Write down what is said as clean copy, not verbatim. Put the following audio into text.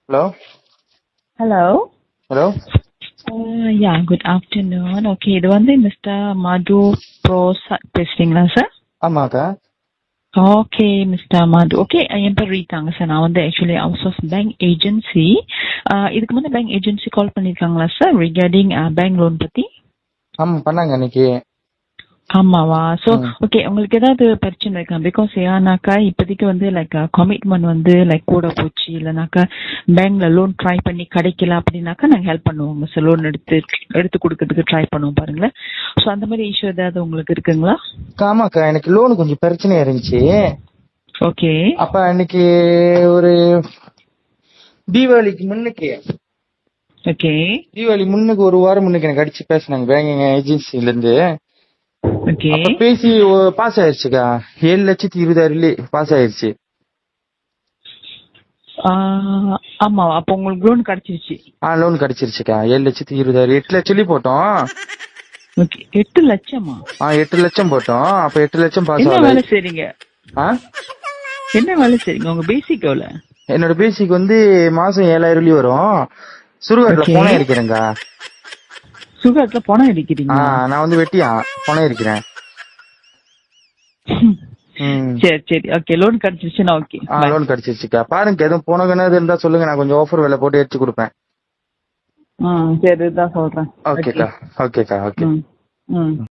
Hello? Hello. Hello? Yeah, good afternoon. Okay, இது வந்து mister மது பேசுறீங்களா சார்? ஆமாக்கா. Okay mister Madhu. ஓகே, என் பேர் ரீதாங்க சார். நான் வந்து actually out of bank agency. இதுக்கு முன்னாடி பேங்க் ஏஜென்சி கால் பண்ணிருக்காங்களா சார் ரிகார்டிங் பேங்க் லோன் பத்தி? ஆமா பண்ணாங்க அன்னைக்கு. ஆமாவா? ஸோ ஓகே, உங்களுக்கு ஏதாவது பிரச்சனை இருக்கா? பிகாஸ் ஏன்னாக்கா இப்போதைக்கு வந்து லைக் கமிட்மெண்ட் வந்து லைக் கூட போச்சு, இல்லைனாக்கா பேங்க்ல லோன் ட்ரை பண்ணி கிடைக்கல அப்படின்னாக்கா நாங்கள் ஹெல்ப் பண்ணுவோங்க சார். லோன் எடுத்து கொடுக்கறதுக்கு ட்ரை பண்ணுவோம் பாருங்களேன். ஸோ அந்த மாதிரி இஷ்யூ ஏதாவது உங்களுக்கு இருக்குங்களா? ஆமாக்கா, எனக்கு லோனு கொஞ்சம் பிரச்சனை இருந்துச்சு. ஓகே. அப்ப அன்னைக்கு ஒரு தீபாவளிக்கு முன்னுக்கு ஓகே. தீபாவளி முன்னுக்கு ஒரு வாரம் முன்னுக்கு எனக்கு அடிச்சு பேசினாங்க பேங்கிங் ஏஜென்சில இருந்து. ஓகே. அப்ப பேசி பாஸ் ஆயிருச்சுக்கா. 7,20,000 பாஸ் ஆயிருச்சு. ஆமா, அப்போ உங்களுக்கு லோன் கிடைச்சிருச்சு? லோன் கிடைச்சிருச்சுக்கா. 7,20,000 8 லட்சம் போட்டோம். ஓகே, 8 லட்சமா? 8 லட்சம் போட்டோம். அப்ப 8 லட்சம் பாஸ் என்ன ஆகல. வேலை செய்றீங்க? என்ன வேலை செய்றீங்க? உங்க பேசிக் எவ்வளவு? என்னோட பேசிக் வந்து மாசம் 7,000 வரும். சுருகாட்டுல போனே இருக்கிறேங்க. சுகர்ல பணம் அடிக்கிறீங்க? நான் வந்து வெட்டியா பணம் இருக்கிறேன். சரி சரி, ஓகே. லோன் கிடைச்சிருச்சுன்னா ஓகே. லோன் கிடைச்சிருச்சுக்கா. பாருங்க, எதுவும் போன கிணறு இருந்தா சொல்லுங்க, நான் கொஞ்சம் ஆஃபர் விலை போட்டு எடுத்து கொடுப்பேன். சரி, இதான் சொல்றேன். ஓகேக்கா. ஓகேக்கா. ஓகே.